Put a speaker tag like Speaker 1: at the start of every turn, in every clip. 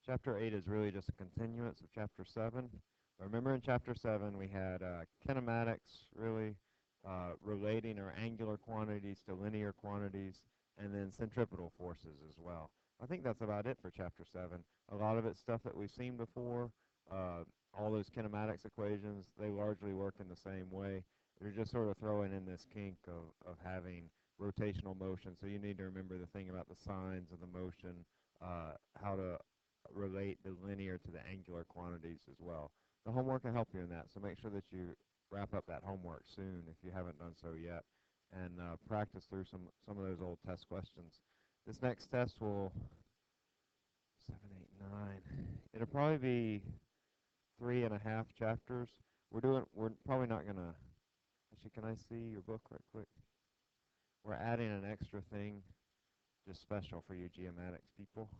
Speaker 1: Chapter 8 is really just a continuance of Chapter 7. Remember in Chapter 7 we had kinematics, really relating our angular quantities to linear quantities, and then centripetal forces as well. I think that's about it for Chapter 7. A lot of it's stuff that we've seen before. All those kinematics equations, they largely work in the same way. They're just sort of throwing in this kink of having rotational motion. So you need to remember the thing about the signs of the motion, how to relate the linear to the angular quantities as well. The homework will help you in that, so make sure that you wrap up that homework soon if you haven't done so yet, and practice through some of those old test questions. This next test will 7, 8, 9. It'll probably be 3.5 chapters. We're probably not gonna. Actually, can I see your book right quick? We're adding an extra thing, just special for you geomatics people,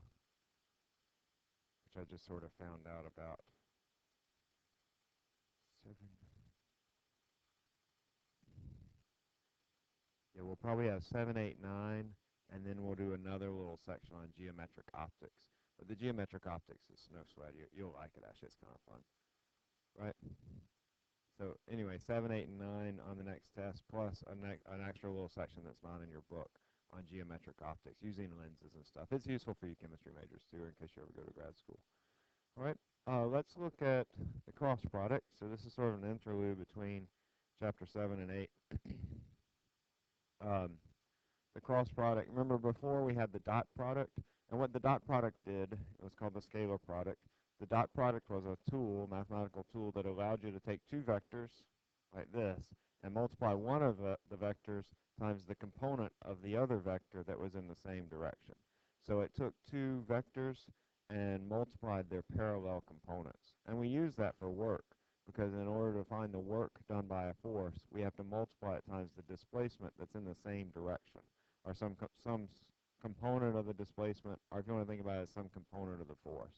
Speaker 1: which I just sort of found out about. 7. Yeah, we'll probably have 7, 8, 9, and then we'll do another little section on geometric optics. But the geometric optics is no sweat. You'll like it, actually. It's kind of fun, right? So anyway, 7, 8, and 9 on the next test, plus an extra little section that's not in your book on geometric optics, using lenses and stuff. It's useful for you chemistry majors, too, in case you ever go to grad school. All right, let's look at the cross product. So this is sort of an interlude between Chapter 7 and 8. The cross product, remember before we had the dot product, and what the dot product did, it was called the scalar product. The dot product was a tool, mathematical tool, that allowed you to take two vectors, like this, and multiply one of the vectors times the component of the other vector that was in the same direction. So it took two vectors and multiplied their parallel components. And we use that for work, because in order to find the work done by a force, we have to multiply it times the displacement that's in the same direction, or some component of the displacement, or if you want to think about it as some component of the force.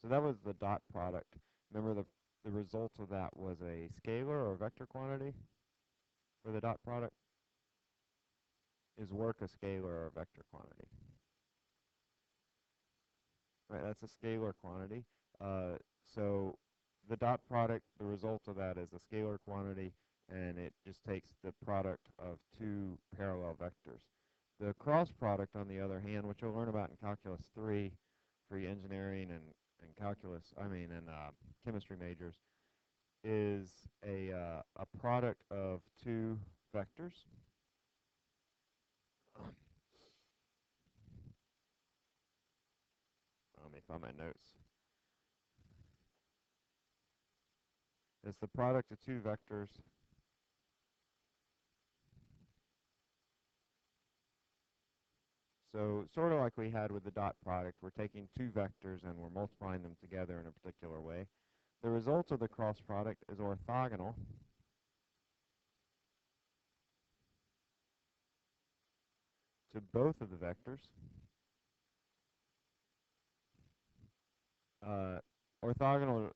Speaker 1: So that was the dot product. Remember, the result of that was a scalar or vector quantity for the dot product? Is work a scalar or a vector quantity? Right, that's a scalar quantity. So the dot product, the result of that is a scalar quantity, and it just takes the product of two parallel vectors. The cross product, on the other hand, which you'll learn about in Calculus 3 for your engineering and calculus, and chemistry majors, is a product of two vectors. Let me find my notes. It's the product of two vectors So sort of like we had with the dot product, we're taking two vectors and we're multiplying them together in a particular way. The result of the cross product is orthogonal to both of the vectors. Orthogonal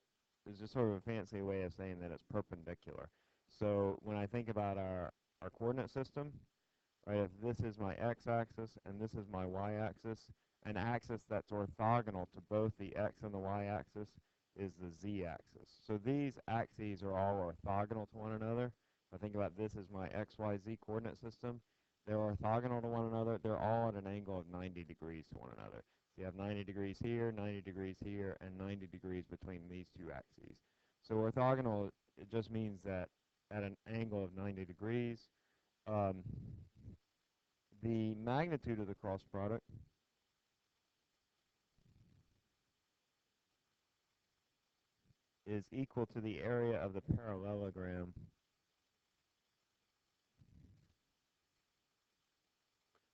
Speaker 1: is just sort of a fancy way of saying that it's perpendicular. So when I think about our coordinate system, right, if this is my x-axis and this is my y-axis, an axis that's orthogonal to both the x and the y-axis is the z-axis. So these axes are all orthogonal to one another. If I think about this as my x, y, z coordinate system, they're orthogonal to one another. They're all at an angle of 90 degrees to one another. So you have 90 degrees here, 90 degrees here, and 90 degrees between these two axes. So orthogonal, it just means that at an angle of 90 degrees, the magnitude of the cross product is equal to the area of the parallelogram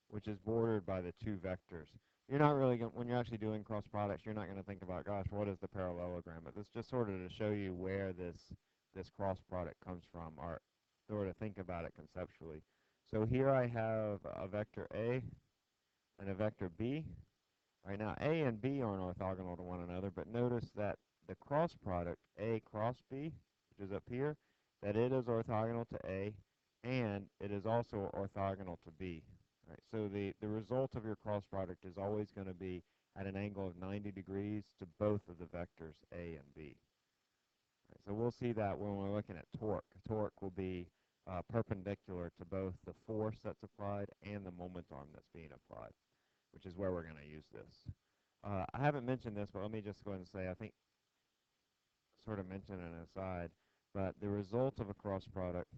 Speaker 1: which is bordered by the two vectors. You're not really going, when you're actually doing cross products, you're not going to think about, gosh, what is the parallelogram? But this just sort of to show you where this cross product comes from, or sort of think about it conceptually. So here I have a vector A and a vector B. Right now, A and B aren't orthogonal to one another, but notice that the cross product, A cross B, which is up here, that it is orthogonal to A, and it is also orthogonal to B. Right, so the result of your cross product is always going to be at an angle of 90 degrees to both of the vectors A and B. Right, so we'll see that when we're looking at torque. Torque will be perpendicular to both the force that's applied and the moment arm that's being applied, which is where we're going to use this. I haven't mentioned this, but let me just go ahead and say, I think sort of mention an aside, but the result of a cross product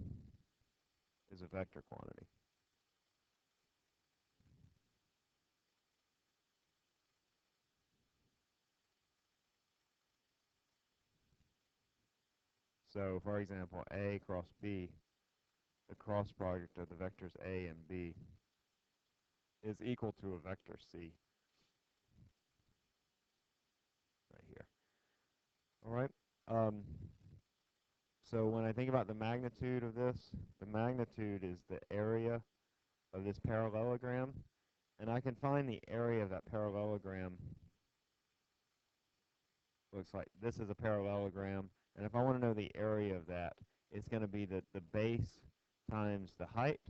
Speaker 1: is a vector quantity. So, for example, A cross B, the cross product of the vectors A and B is equal to a vector C right here. All right. So when I think about the magnitude of this, the magnitude is the area of this parallelogram, and I can find the area of that parallelogram. Looks like this is a parallelogram, and if I want to know the area of that, it's going to be the base times the height,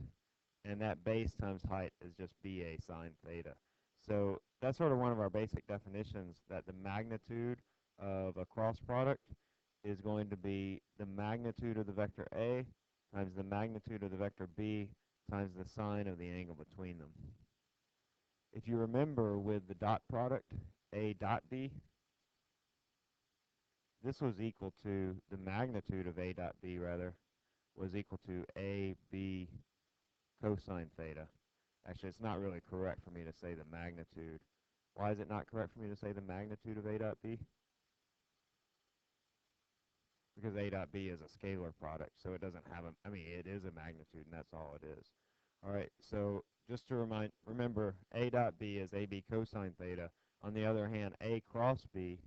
Speaker 1: and that base times height is just BA sine theta. So that's sort of one of our basic definitions, that the magnitude of a cross product is going to be the magnitude of the vector A times the magnitude of the vector B times the sine of the angle between them. If you remember with the dot product, A dot B, this was equal to the magnitude of A dot B, rather, was equal to AB cosine theta. Actually, it's not really correct for me to say the magnitude. Why is it not correct for me to say the magnitude of A dot B? Because A dot B is a scalar product, so it doesn't have a, I mean, it is a magnitude, and that's all it is. All right, so just to remember, A dot B is AB cosine theta. On the other hand, A cross B,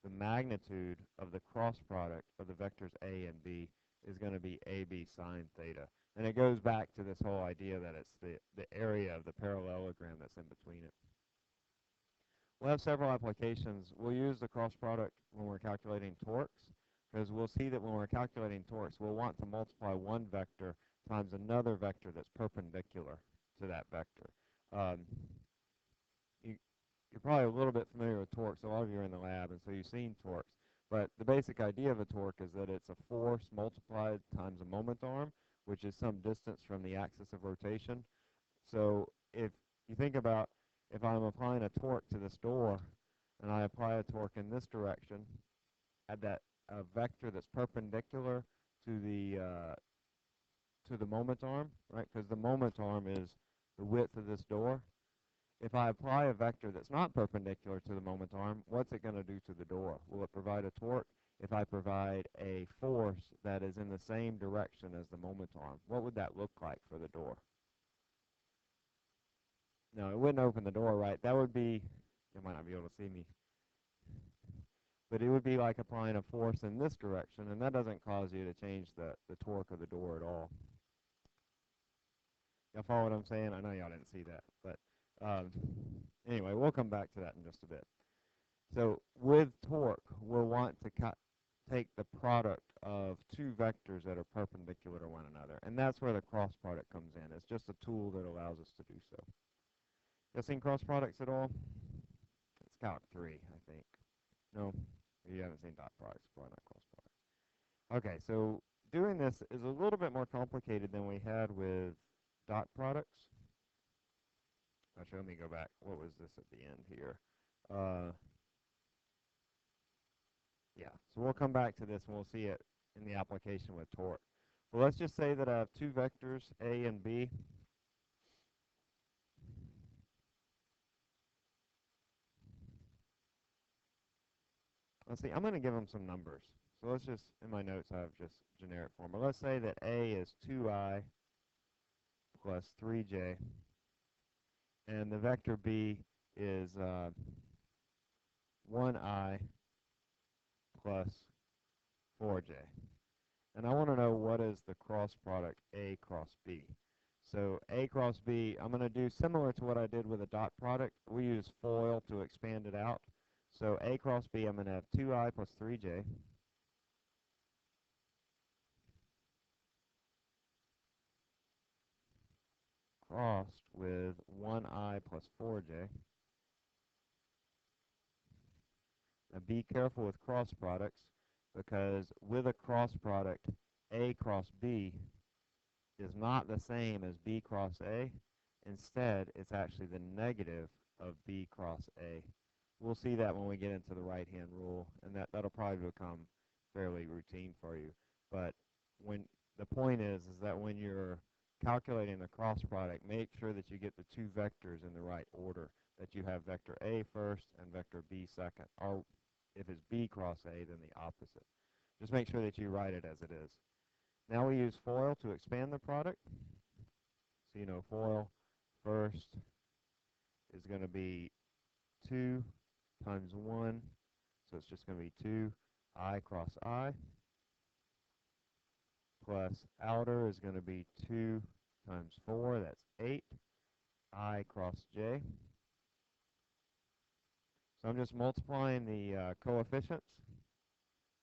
Speaker 1: the magnitude of the cross product of the vectors A and B is going to be AB sine theta. And it goes back to this whole idea that it's the area of the parallelogram that's in between it. We'll have several applications. We'll use the cross product when we're calculating torques, because we'll see that when we're calculating torques, we'll want to multiply one vector times another vector that's perpendicular to that vector. You're probably a little bit familiar with torques. A lot of you are in the lab, and so you've seen torques. But the basic idea of a torque is that it's a force multiplied times a moment arm, which is some distance from the axis of rotation. So if you think about, if I'm applying a torque to this door, and I apply a torque in this direction, at that vector that's perpendicular to the moment arm, right? Because the moment arm is the width of this door. If I apply a vector that's not perpendicular to the moment arm, what's it going to do to the door? Will it provide a torque? If I provide a force that is in the same direction as the moment arm, what would that look like for the door? No, it wouldn't open the door, right? That would be, you might not be able to see me, but it would be like applying a force in this direction, and that doesn't cause you to change the torque of the door at all. Y'all follow what I'm saying? I know y'all didn't see that, but anyway, we'll come back to that in just a bit. So with torque, we'll want to take the product of two vectors that are perpendicular to one another, and that's where the cross product comes in. It's just a tool that allows us to do so. You seen cross products at all? It's Calc 3, I think. No, you haven't seen dot products, probably not cross products. Okay, so doing this is a little bit more complicated than we had with dot products. Actually, let me go back. What was this at the end here? Yeah, so we'll come back to this and we'll see it in the application with torque. Well, let's just say that I have two vectors, A and B. Let's see, I'm going to give them some numbers. So let's just, in my notes, I have just generic form. But let's say that A is 2I plus 3J, and the vector B is 1I plus 4J. And I want to know what is the cross product A cross B. So A cross B, I'm going to do similar to what I did with a dot product. We use FOIL to expand it out. So A cross B, I'm going to have 2I plus 3J. Crossed with 1I plus 4j. Now be careful with cross products, because with a cross product, A cross B is not the same as B cross A. Instead, it's actually the negative of B cross A. We'll see that when we get into the right-hand rule, and that'll probably become fairly routine for you. But when the point is that when you're calculating the cross product, make sure that you get the two vectors in the right order, that you have vector A first and vector B second, or if it's B cross A, then the opposite. Just make sure that you write it as it is. Now we use FOIL to expand the product. So you know FOIL first is going to be 2 times 1, so it's just going to be 2 I cross I, plus outer is going to be 2 times 4, that's 8 I cross j. So I'm just multiplying the coefficients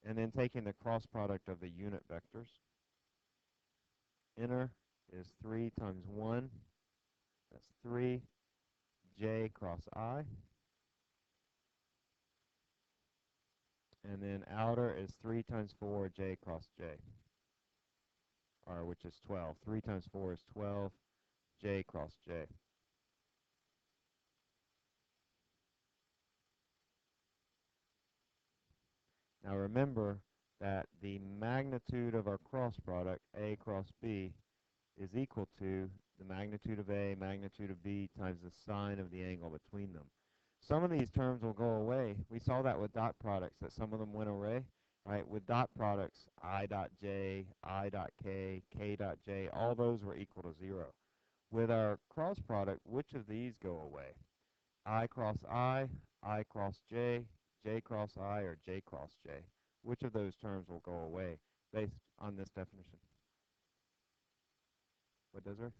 Speaker 1: and then taking the cross product of the unit vectors. Inner is 3 times 1, that's 3 j cross I. And then outer is 3 times 4 j cross j, or which is 12. 3 times 4 is 12 j cross j. Now remember that the magnitude of our cross product, A cross B, is equal to the magnitude of A, magnitude of B, times the sine of the angle between them. Some of these terms will go away. We saw that with dot products, that some of them went away. Right? With dot products, I dot j, I dot k, k dot j, all those were equal to 0. With our cross product, which of these go away? I cross I cross j cross I, or j cross j? Which of those terms will go away based on this definition? What does there?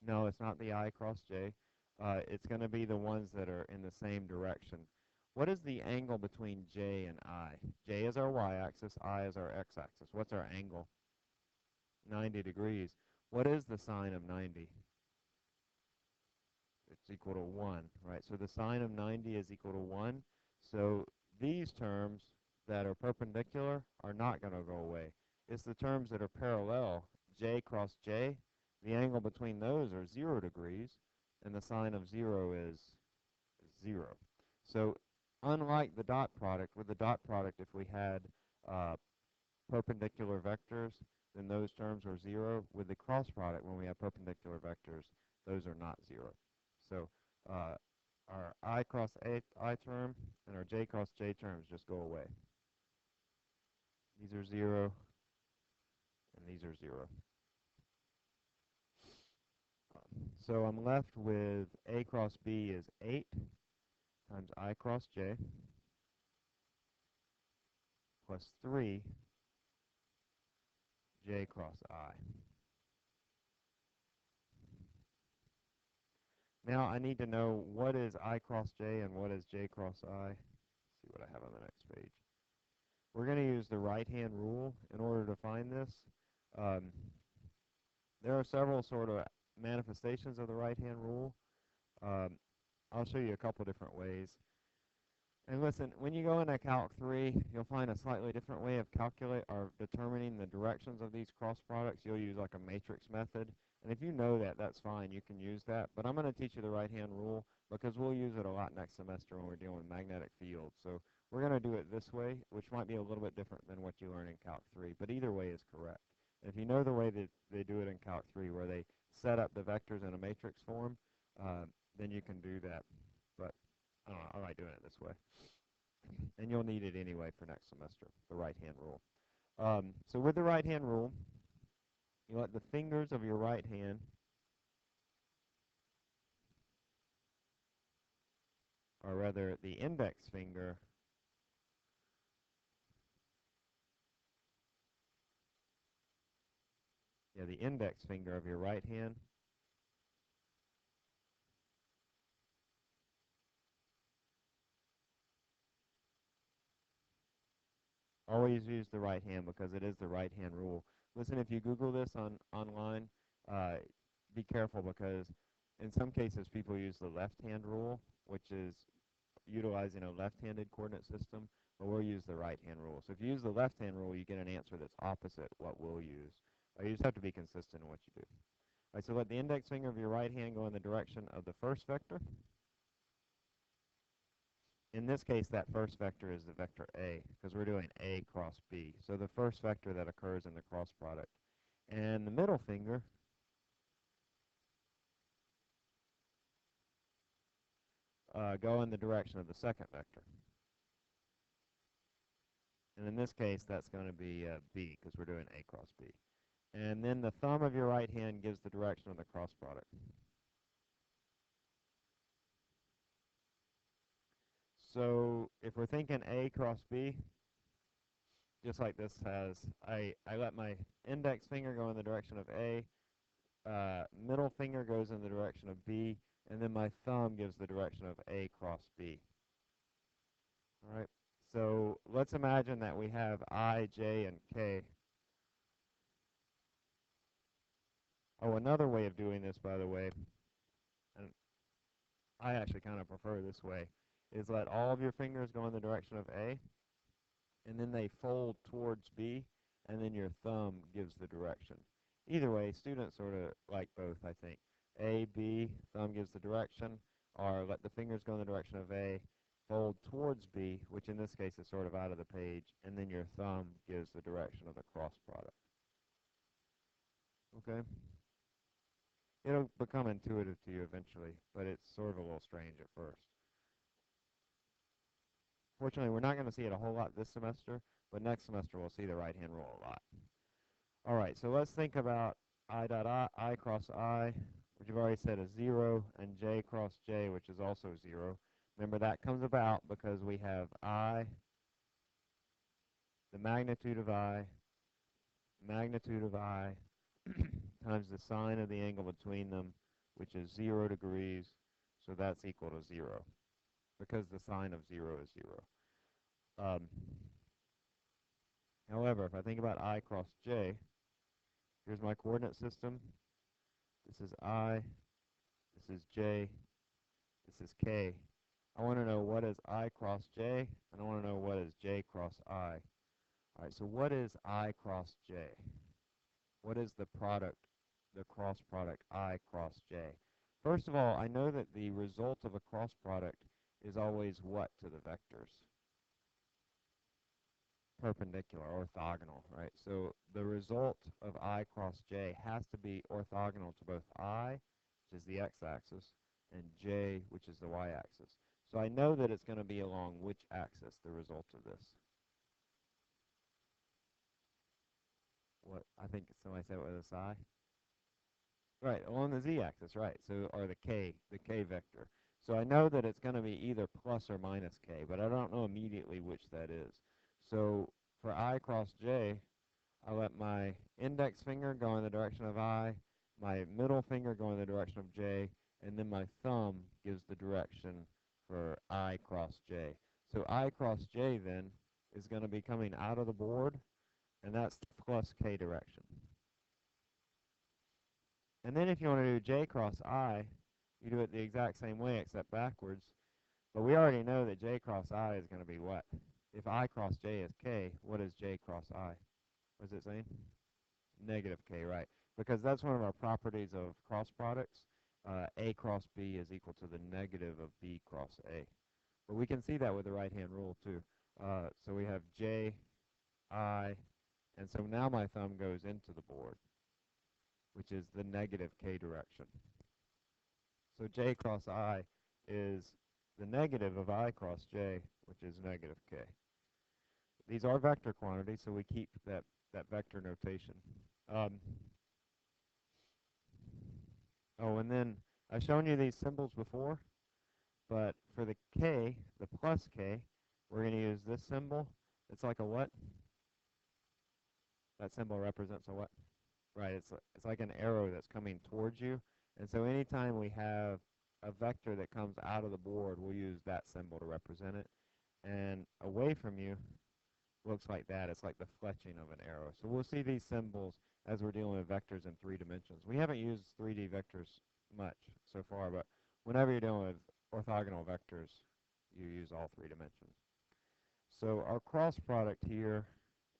Speaker 1: No, it's not the I cross j. It's going to be the ones that are in the same direction. What is the angle between j and I? J is our y-axis, I is our x-axis. What's our angle? 90 degrees. What is the sine of 90? It's equal to 1, right? So the sine of 90 is equal to 1. So these terms that are perpendicular are not going to go away. It's the terms that are parallel, j cross j. The angle between those are 0 degrees, and the sine of 0 is 0. So unlike the dot product, with the dot product, if we had perpendicular vectors, then those terms are 0. With the cross product, when we have perpendicular vectors, those are not 0. So our I cross I term and our j cross j terms just go away. These are 0, and these are 0. So I'm left with A cross B is 8 times I cross j plus 3 j cross I. Now I need to know what is I cross j and what is j cross I. Let's see what I have on the next page. We're going to use the right-hand rule in order to find this. There are several sort of manifestations of the right-hand rule. I'll show you a couple different ways. And listen, when you go into Calc 3, you'll find a slightly different way of determining the directions of these cross products. You'll use like a matrix method. And if you know that, that's fine. You can use that. But I'm going to teach you the right-hand rule because we'll use it a lot next semester when we're dealing with magnetic fields. So we're going to do it this way, which might be a little bit different than what you learn in Calc 3. But either way is correct. And if you know the way that they do it in Calc 3, where they set up the vectors in a matrix form, then you can do that. But I like doing it this way. And you'll need it anyway for next semester, the right-hand rule. So with the right-hand rule, you let the fingers of your right hand or rather the index finger the index finger of your right hand always use the right hand because it is the right-hand rule. Listen, if you Google this online, be careful because in some cases people use the left-hand rule, which is utilizing a left-handed coordinate system, but we'll use the right-hand rule. So if you use the left-hand rule, you get an answer that's opposite what we'll use. You just have to be consistent in what you do. All right, so let the index finger of your right hand go in the direction of the first vector. In this case, that first vector is the vector A, because we're doing A cross B. So the first vector that occurs in the cross product. And the middle finger go in the direction of the second vector. And in this case, that's going to be B, because we're doing A cross B. And then the thumb of your right hand gives the direction of the cross product. So if we're thinking A cross B, just like this has, I let my index finger go in the direction of A, middle finger goes in the direction of B, and then my thumb gives the direction of A cross B. All right, so let's imagine that we have I, J, and K. Oh, another way of doing this, by the way, and I actually kind of prefer this way, is let all of your fingers go in the direction of A, and then they fold towards B, and then your thumb gives the direction. Either way, students sort of like both, I think. A, B, thumb gives the direction, or let the fingers go in the direction of A, fold towards B, which in this case is sort of out of the page, and then your thumb gives the direction of the cross product. Okay? It'll become intuitive to you eventually, but it's sort of a little strange at first. Fortunately, we're not going to see it a whole lot this semester, but next semester we'll see the right-hand rule a lot. All right, so let's think about I cross I, which you've already said is 0, and J cross J, which is also 0. Remember, that comes about because we have I, the magnitude of I, times the sine of the angle between them, which is 0 degrees, so that's equal to 0, because the sine of 0 is 0. However, if I think about I cross J, here's my coordinate system. This is I, this is J, this is K. I want to know what is I cross J, and I want to know what is J cross I. All right, so what is I cross J? What is the product, the cross product I cross J? First of all, I know that the result of a cross product is always what to the vectors? Perpendicular, orthogonal, right? So the result of I cross J has to be orthogonal to both I, which is the x-axis, and J, which is the y-axis. So I know that it's going to be along which axis, the result of this? What, I think somebody said it was a psi? Right, along the z-axis, right, so, or the k vector. So I know that it's going to be either plus or minus k, but I don't know immediately which that is. So for I cross J, I let my index finger go in the direction of I, my middle finger go in the direction of J, and then my thumb gives the direction for I cross J. So I cross J then is going to be coming out of the board, and that's plus K direction. And then if you want to do J cross I, you do it the exact same way except backwards. But we already know that J cross I is going to be what? If I cross J is K, what is J cross I? What is it saying? Negative K, right? Because that's one of our properties of cross products. A cross B is equal to the negative of B cross A. But we can see that with the right-hand rule, too. So we have J, I, and so now my thumb goes into the board, which is the negative K direction. So J cross I is the negative of I cross J, which is negative K. These are vector quantities, so we keep that vector notation. Oh, and then I've shown you these symbols before, but for the K, the plus K, we're going to use this symbol. It's like a what? That symbol represents a what? Right, it's like an arrow that's coming towards you. And so anytime we have a vector that comes out of the board, we'll use that symbol to represent it. And away from you looks like that. It's like the fletching of an arrow. So we'll see these symbols as we're dealing with vectors in 3 dimensions. We haven't used 3D vectors much so far, but whenever you're dealing with orthogonal vectors, you use all 3 dimensions. So our cross product here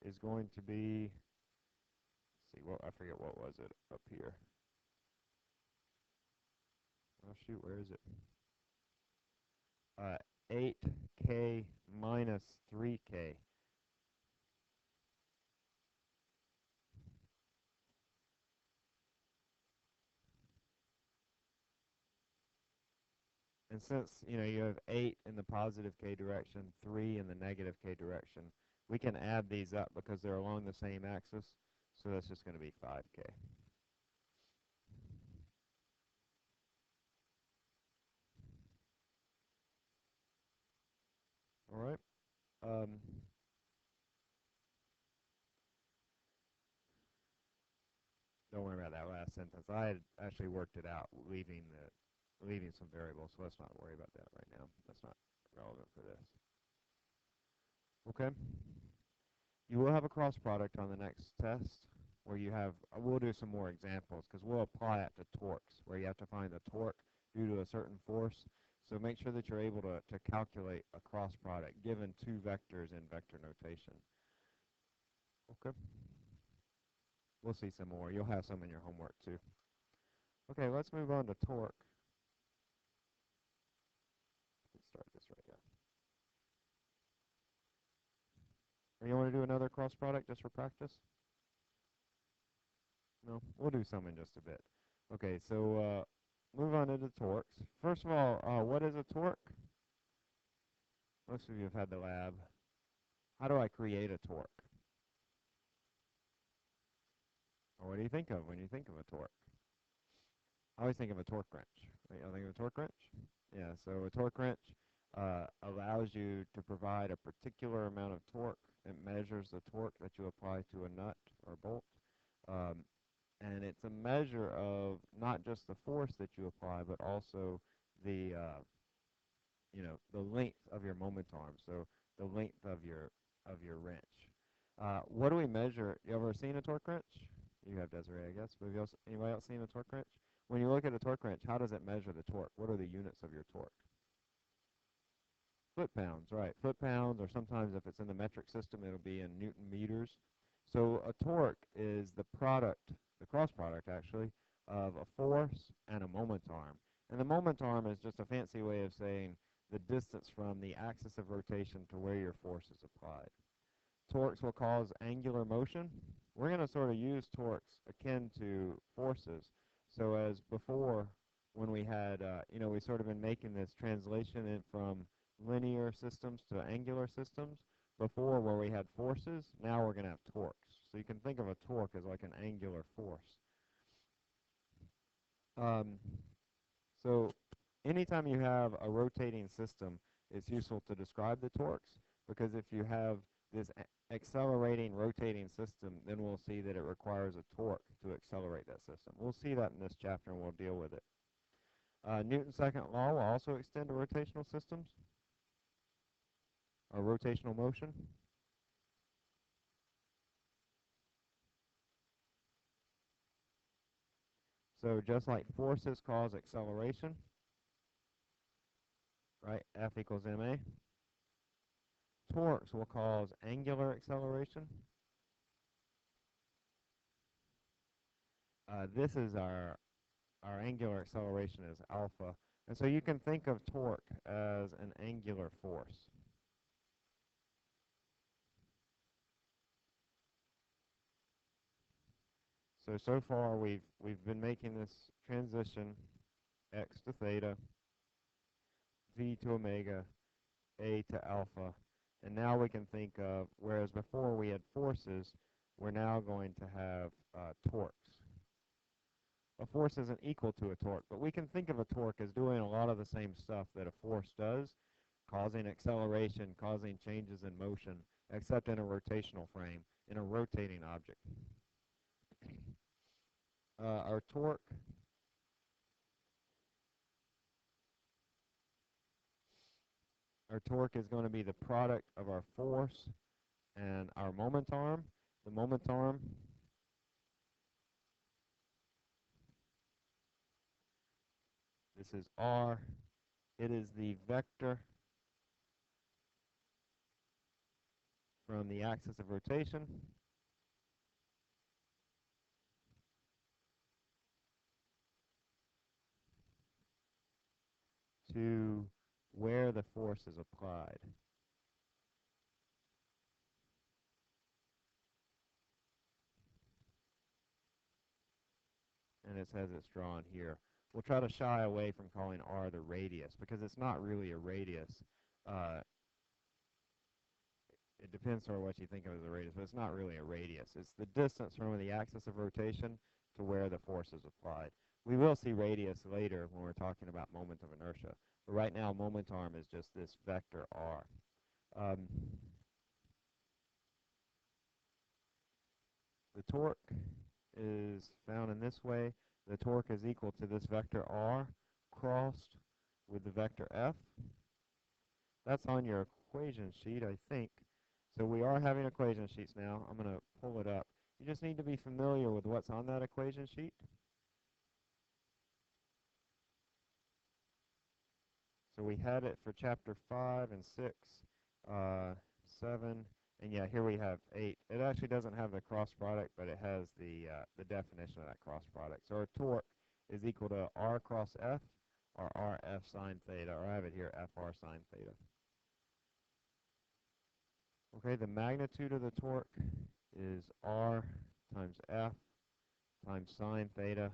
Speaker 1: is going to be, let's see, well, I forget what was it up here. Oh shoot, where is it? 8k minus 3k. And since, you have 8 in the positive k direction, 3 in the negative k direction, we can add these up because they're along the same axis. So that's just going to be 5k. All right. Don't worry about that last sentence. I had actually worked it out, leaving some variables, so let's not worry about that right now. That's not relevant for this. Okay. You will have a cross product on the next test where you have, we'll do some more examples because we'll apply it to torques where you have to find the torque due to a certain force. So make sure that you're able to calculate a cross product given 2 vectors in vector notation. Okay. We'll see some more. You'll have some in your homework too. Okay, let's move on to torque. Let's start this right here. You want to do another cross product just for practice? No? We'll do some in just a bit. Okay, so move on into torques. First of all, what is a torque? Most of you have had the lab. How do I create a torque? Or what do you think of when you think of a torque? I always think of a torque wrench. Right? I think of a torque wrench? Yeah, so a torque wrench allows you to provide a particular amount of torque. It measures the torque that you apply to a nut or bolt. And it's a measure of not just the force that you apply, but also the the length of your moment arm. So the length of your wrench. What do we measure? You ever seen a torque wrench? You have, Desiree, I guess. But have anybody else seen a torque wrench? When you look at a torque wrench, how does it measure the torque? What are the units of your torque? Foot-pounds, right. Foot-pounds, or sometimes if it's in the metric system, it'll be in Newton meters. So a torque is the product, the cross product actually, of a force and a moment arm. And the moment arm is just a fancy way of saying the distance from the axis of rotation to where your force is applied. Torques will cause angular motion. We're going to sort of use torques akin to forces. So as before, when we had, we sort of been making this translation in from linear systems to angular systems. Before, where we had forces, now we're going to have torques. So you can think of a torque as like an angular force. So anytime you have a rotating system, it's useful to describe the torques, because if you have this accelerating, rotating system, then we'll see that it requires a torque to accelerate that system. We'll see that in this chapter, and we'll deal with it. Newton's second law will also extend to rotational systems, or rotational motion. So just like forces cause acceleration, right, F equals ma, torques will cause angular acceleration. This is our angular acceleration is alpha. And so you can think of torque as an angular force. So far we've been making this transition, x to theta, v to omega, a to alpha. And now we can think of, whereas before we had forces, we're now going to have torques. A force isn't equal to a torque, but we can think of a torque as doing a lot of the same stuff that a force does, causing acceleration, causing changes in motion, except in a rotational frame, in a rotating object. Our torque is going to be the product of our force and our moment arm. The moment arm This is r. It is the vector from the axis of rotation to where the force is applied. And it says it's drawn here. We'll try to shy away from calling r the radius because it's not really a radius. Uh, it depends on what you think of as a radius, but it's not really a radius. It's the distance from the axis of rotation to where the force is applied. We will see radius later when we're talking about moment of inertia. But right now, moment arm is just this vector r. The torque is found in this way. The torque is equal to this vector r crossed with the vector f. That's on your equation sheet, I think. So we are having equation sheets now. I'm going to pull it up. You just need to be familiar with what's on that equation sheet. So we had it for chapter 5 and 6, 7, and yeah, here we have 8. It actually doesn't have the cross product, but it has the definition of that cross product. So our torque is equal to r cross f, or rf sine theta, or I have it here, fr sine theta. Okay, the magnitude of the torque is r times f times sine theta.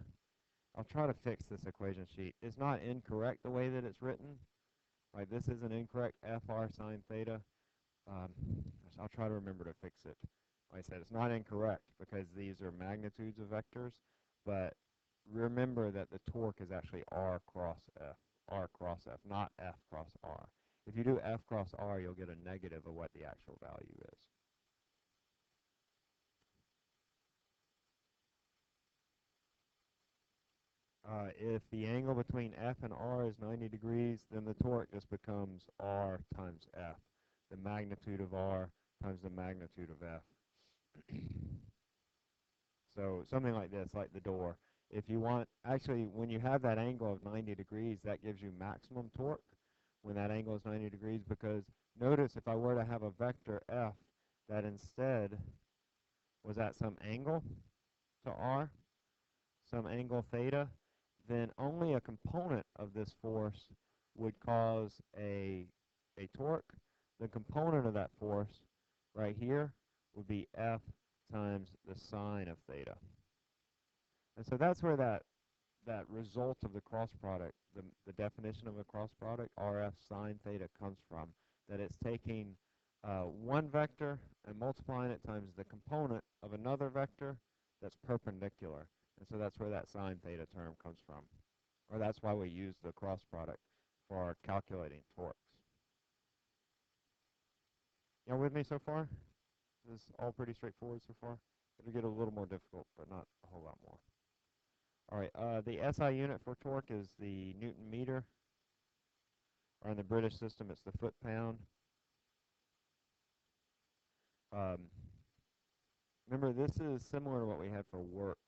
Speaker 1: I'll try to fix this equation sheet. It's not incorrect the way that it's written. Right, this is an incorrect fr sine theta. I'll try to remember to fix it. Like I said, it's not incorrect because these are magnitudes of vectors, but remember that the torque is actually r cross f, not f cross r. If you do f cross r, you'll get a negative of what the actual value is. If the angle between f and r is 90 degrees, then the torque just becomes r times f, the magnitude of r times the magnitude of f. So something like this, like the door. If you want, actually, when you have that angle of 90 degrees, that gives you maximum torque when that angle is 90 degrees, because notice if I were to have a vector f that instead was at some angle to r, some angle theta, then only a component of this force would cause a torque. The component of that force right here would be f times the sine of theta. And so that's where that result of the cross product, the definition of a cross product, RF sine theta, comes from, that it's taking one vector and multiplying it times the component of another vector that's perpendicular. And so that's where that sine theta term comes from. Or that's why we use the cross product for calculating torques. You with me so far? This is all pretty straightforward so far. It'll get a little more difficult, but not a whole lot more. All right, the SI unit for torque is the Newton meter, or in the British system, it's the foot-pound. Remember, this is similar to what we had for work.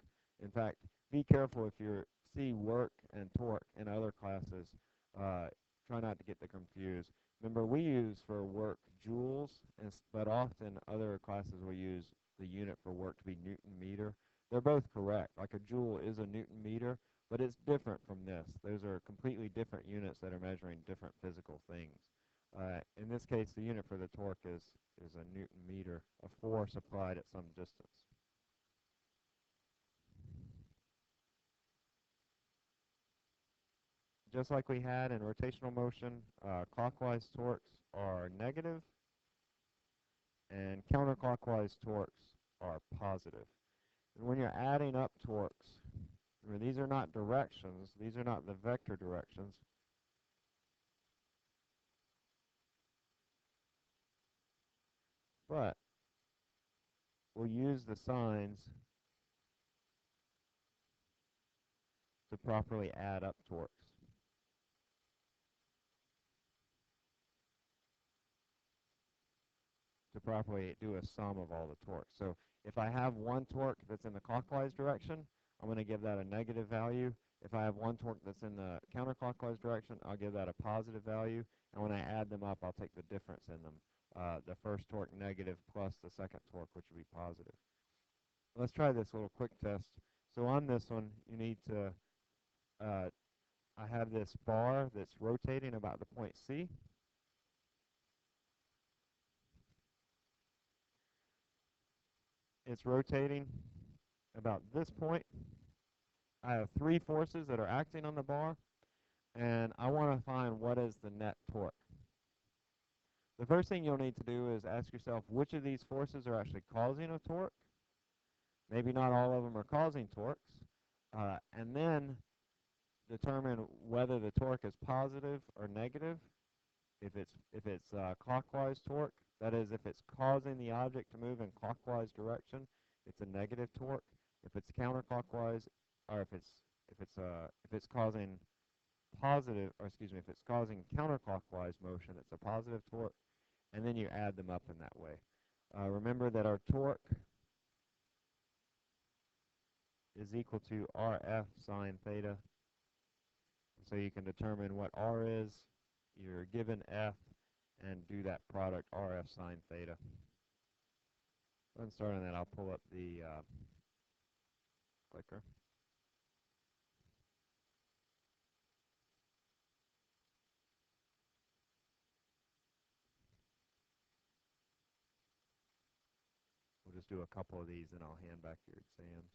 Speaker 1: In fact, be careful if you see work and torque in other classes. Try not to get them confused. Remember, we use for work joules, but often other classes will use the unit for work to be Newton meter. They're both correct. Like a joule is a Newton meter, but it's different from this. Those are completely different units that are measuring different physical things. In this case, the unit for the torque is a Newton meter, a force applied at some distance. Just like we had in rotational motion, clockwise torques are negative, and counterclockwise torques are positive. And when you're adding up torques, remember, these are not directions. These are not the vector directions. But we'll use the signs to properly add up torques. To properly do a sum of all the torques. So if I have one torque that's in the clockwise direction, I'm going to give that a negative value. If I have one torque that's in the counterclockwise direction, I'll give that a positive value, and when I add them up, I'll take the difference in them. The first torque negative plus the second torque, which would be positive. Let's try this little quick test. So on this one, you need to, I have this bar that's rotating about the point C. It's rotating about this point. I have three forces that are acting on the bar, and I want to find what is the net torque. The first thing you'll need to do is ask yourself which of these forces are actually causing a torque. Maybe not all of them are causing torques. And then determine whether the torque is positive or negative. If it's clockwise torque, that is, if it's causing the object to move in clockwise direction, it's a negative torque. If it's counterclockwise, or if it's causing positive, or excuse me, if it's causing counterclockwise motion, it's a positive torque, and then you add them up in that way. Remember that our torque is equal to RF sine theta. So you can determine what R is, you're given F, and do that product RF sine theta. And starting that, I'll pull up the clicker. We'll just do a couple of these, and I'll hand back your exams.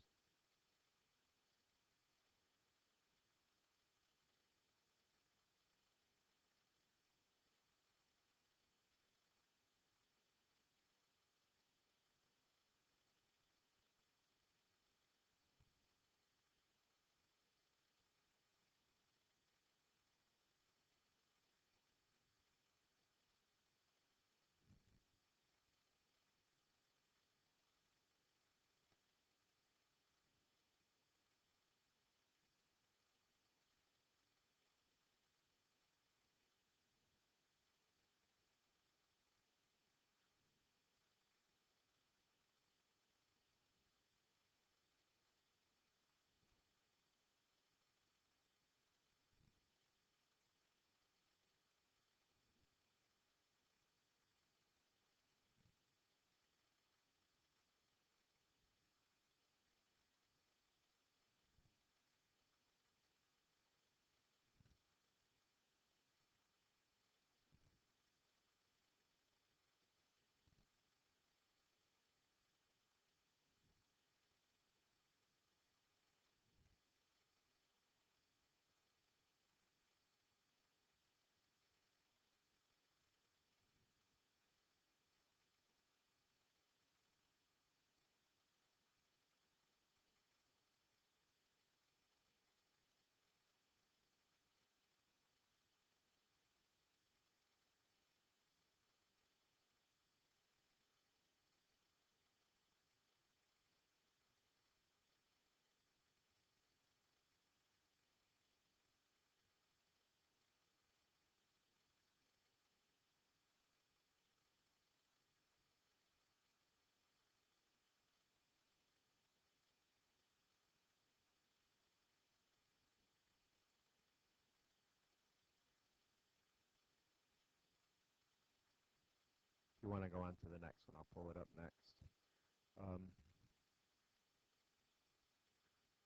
Speaker 1: If you want to go on to the next one, I'll pull it up next.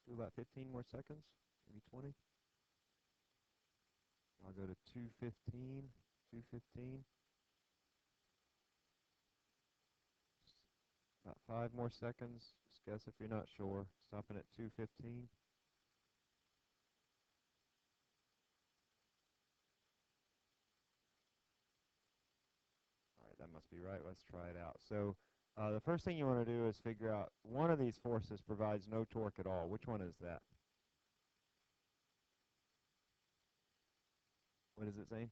Speaker 1: Do about 15 more seconds, maybe 20. I'll go to 215, 215. About 5 more seconds. Just guess if you're not sure. Stopping at 215. All right, that must be right. Let's try it out. So the first thing you want to do is figure out one of these forces provides no torque at all. Which one is that? What does it say?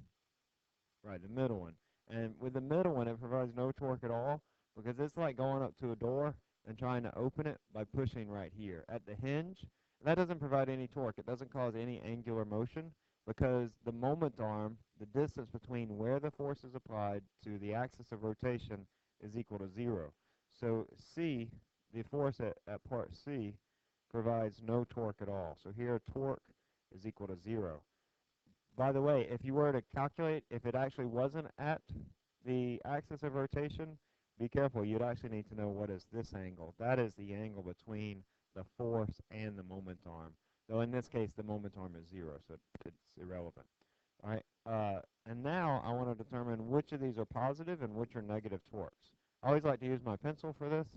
Speaker 1: Right, the middle one. And with the middle one, it provides no torque at all because it's like going up to a door and trying to open it by pushing right here. At the hinge, that doesn't provide any torque. It doesn't cause any angular motion because the moment arm, the distance between where the force is applied to the axis of rotation is equal to 0. So C, the force at part C, provides no torque at all. So here torque is equal to 0. By the way, if you were to calculate if it actually wasn't at the axis of rotation, be careful. You'd actually need to know what is this angle. That is the angle between the force and the moment arm. Though in this case, the moment arm is 0, so it's irrelevant. All right, and now I want to determine which of these are positive and which are negative torques. I always like to use my pencil for this,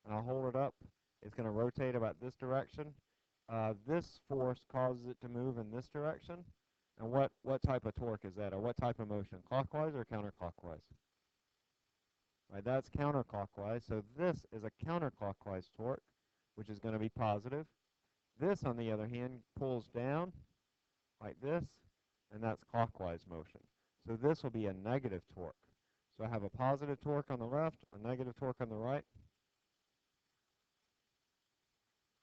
Speaker 1: and I'll hold it up. It's going to rotate about this direction. This force causes it to move in this direction. And what type of torque is that, or what type of motion, clockwise or counterclockwise? Right, that's counterclockwise, so this is a counterclockwise torque, which is going to be positive. This, on the other hand, pulls down like this, and that's clockwise motion. So this will be a negative torque. So I have a positive torque on the left, a negative torque on the right.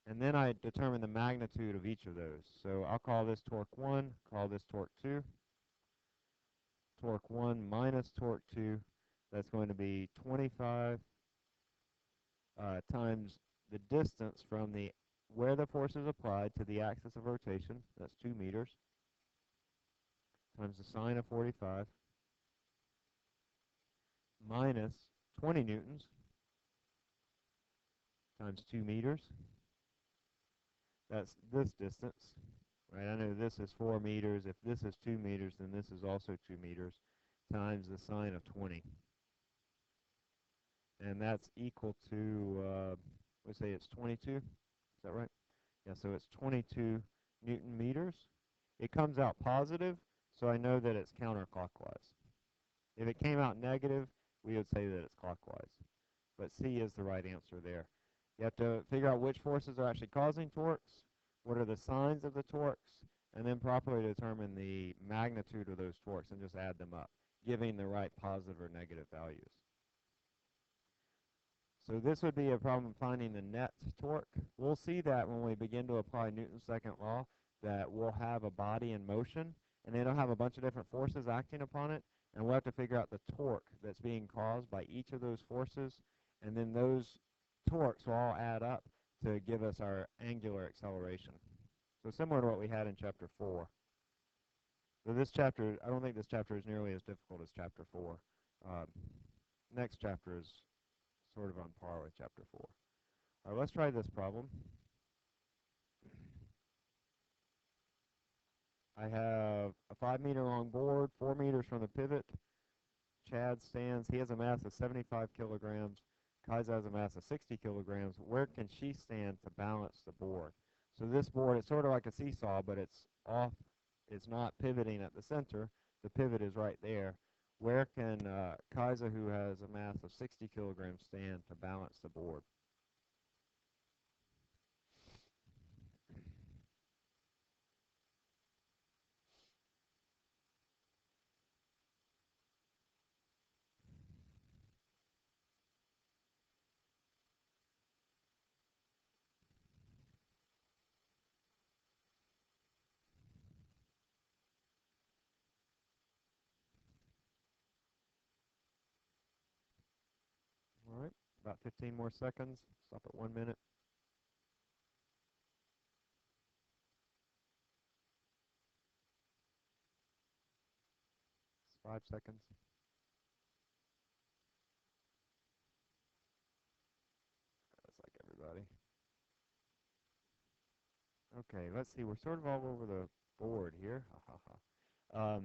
Speaker 1: And then I determine the magnitude of each of those. So I'll call this torque 1, call this torque 2. Torque 1 minus torque 2, that's going to be 25 times the distance from where the force is applied to the axis of rotation, that's 2 meters, times the sine of 45, minus 20 newtons, times 2 meters. That's this distance, right? I know this is 4 meters. If this is 2 meters, then this is also 2 meters, times the sine of 20. And that's equal to, let's say it's 22. Is that right? Yeah, so it's 22 Newton meters. It comes out positive, so I know that it's counterclockwise. If it came out negative, we would say that it's clockwise. But C is the right answer there. You have to figure out which forces are actually causing torques, what are the signs of the torques, and then properly determine the magnitude of those torques and just add them up, giving the right positive or negative values. So this would be a problem finding the net torque. We'll see that when we begin to apply Newton's second law, that we'll have a body in motion, and it'll have a bunch of different forces acting upon it, and we'll have to figure out the torque that's being caused by each of those forces, and then those torques will all add up to give us our angular acceleration. So similar to what we had in Chapter 4. So this chapter, I don't think this chapter is nearly as difficult as Chapter 4. Next chapter is sort of on par with Chapter 4. All right, let's try this problem. I have a 5-meter long board, 4 meters from the pivot. Chad stands. He has a mass of 75 kilograms. Kaisa has a mass of 60 kilograms. Where can she stand to balance the board? So this board is sort of like a seesaw, but it's off. It's not pivoting at the center. The pivot is right there. Where can Kaisa, who has a mass of 60 kilograms, stand to balance the board? All right, about 15 more seconds. Stop at 1 minute. 5 seconds. That's like everybody. Okay, let's see. We're sort of all over the board here. Ha ha ha.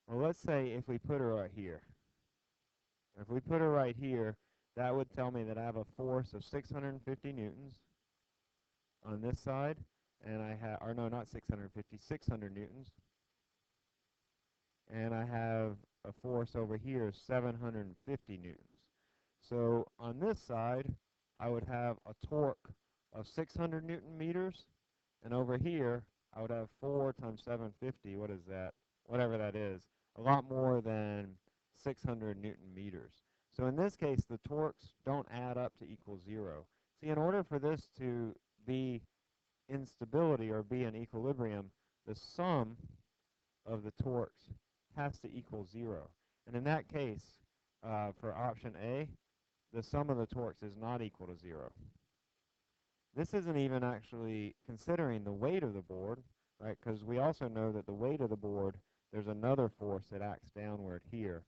Speaker 1: Well, let's say if we put her right here. If we put her right here, that would tell me that I have a force of 650 newtons on this side, and I have, or no, not 650, 600 newtons. And I have a force over here, 750 newtons. So on this side, I would have a torque of 600 Newton meters, and over here, I would have 4 times 750, what is that? Whatever that is, a lot more than 600 Newton meters. So in this case, the torques don't add up to equal 0. See, in order for this to be in stability or be in equilibrium, the sum of the torques has to equal 0. And in that case, for option A, the sum of the torques is not equal to 0. This isn't even actually considering the weight of the board, right? Because we also know that the weight of the board, there's another force that acts downward here.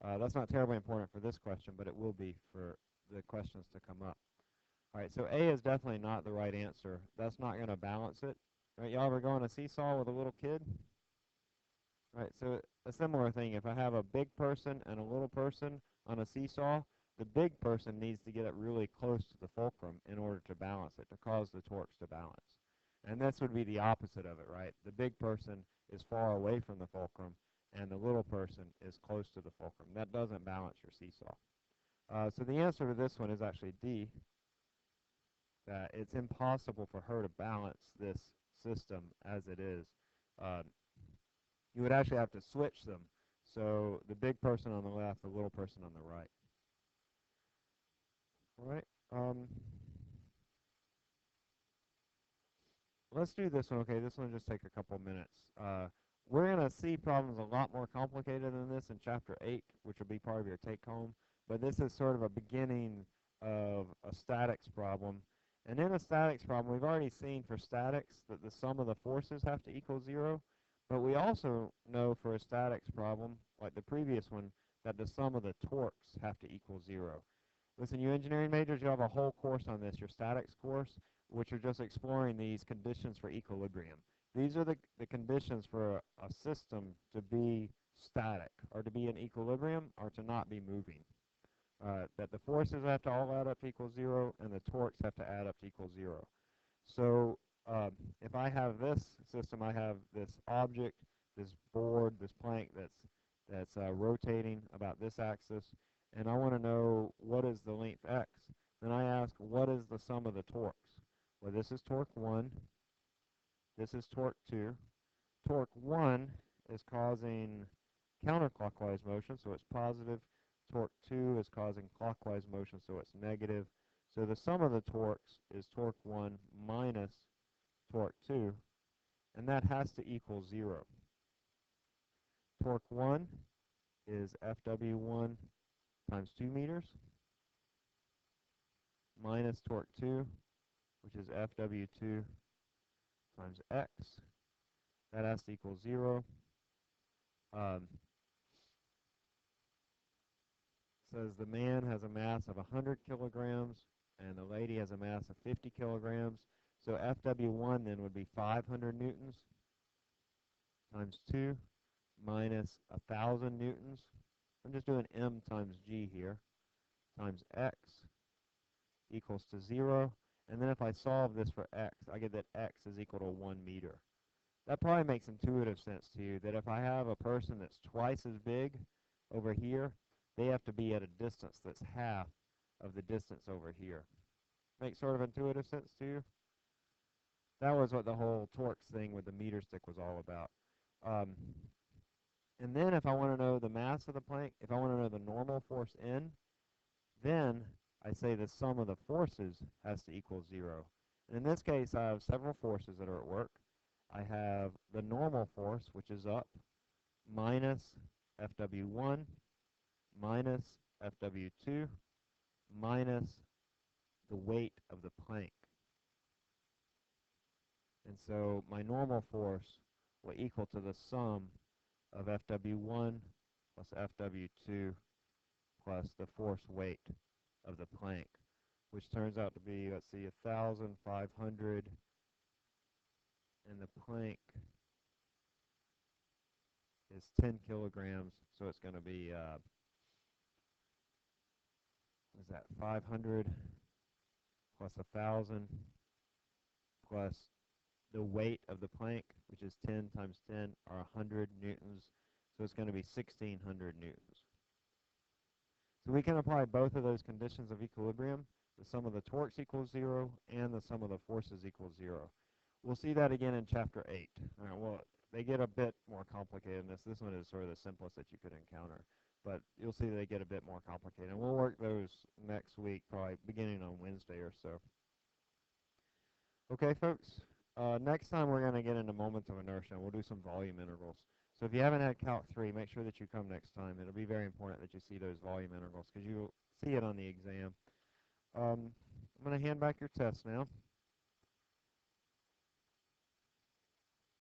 Speaker 1: That's not terribly important for this question, but it will be for the questions to come up. All right, so A is definitely not the right answer. That's not going to balance it. Right, y'all ever go on a seesaw with a little kid? Right, so a similar thing, if I have a big person and a little person on a seesaw, the big person needs to get it really close to the fulcrum in order to balance it, to cause the torques to balance. And this would be the opposite of it, right? The big person is far away from the fulcrum, and the little person is close to the fulcrum. That doesn't balance your seesaw. So the answer to this one is actually D, that it's impossible for her to balance this system as it is. Uh, you would actually have to switch them. So the big person on the left, the little person on the right. All right. Let's do this one. Okay, this one will just take a couple minutes. We're going to see problems a lot more complicated than this in Chapter 8, which will be part of your take-home. But this is sort of a beginning of a statics problem. And in a statics problem, we've already seen for statics that the sum of the forces have to equal 0. But we also know for a statics problem, like the previous one, that the sum of the torques have to equal 0. Listen, you engineering majors, you have a whole course on this, your statics course, which are just exploring these conditions for equilibrium. These are the conditions for a system to be static, or to be in equilibrium, or to not be moving. That the forces have to all add up to equal 0, and the torques have to add up to equal 0. So if I have this system, I have this object, this board, this plank that's rotating about this axis, and I want to know what is the length x. Then I ask, what is the sum of the torques? Well, this is torque 1. This is torque 2. Torque 1 is causing counterclockwise motion, so it's positive. Torque 2 is causing clockwise motion, so it's negative. So the sum of the torques is torque 1 minus torque 2, and that has to equal 0. Torque 1 is Fw1 times 2 meters minus torque 2, which is Fw2 times x. That has to equal 0. Says the man has a mass of 100 kilograms and the lady has a mass of 50 kilograms. So Fw1 then would be 500 newtons times 2 minus 1,000 newtons. I'm just doing m times g here, times x equals to 0. And then if I solve this for x, I get that x is equal to 1 meter. That probably makes intuitive sense to you, that if I have a person that's twice as big over here, they have to be at a distance that's half of the distance over here. Make sort of intuitive sense to you? That was what the whole torques thing with the meter stick was all about. And then if I want to know the mass of the plank, if I want to know the normal force N, then I say the sum of the forces has to equal 0. And in this case, I have several forces that are at work. I have the normal force, which is up, minus Fw1, minus Fw2, minus the weight of the plank. And so my normal force will equal to the sum of Fw1 plus Fw2 plus the force weight of the plank, which turns out to be, let's see, 1,500, and the plank is 10 kilograms, so it's going to be, what is that, 500 plus 1,000 plus the weight of the plank, which is 10 times 10, or 100 newtons, so it's going to be 1,600 newtons. So we can apply both of those conditions of equilibrium. The sum of the torques equals 0, and the sum of the forces equals 0. We'll see that again in Chapter 8. All right, well, they get a bit more complicated in this. This one is sort of the simplest that you could encounter. But you'll see they get a bit more complicated. And we'll work those next week, probably beginning on Wednesday or so. Okay, folks. Next time we're going to get into moments of inertia, and we'll do some volume integrals. So if you haven't had Calc 3, make sure that you come next time. It'll be very important that you see those volume integrals because you'll see it on the exam. I'm going to hand back your test now.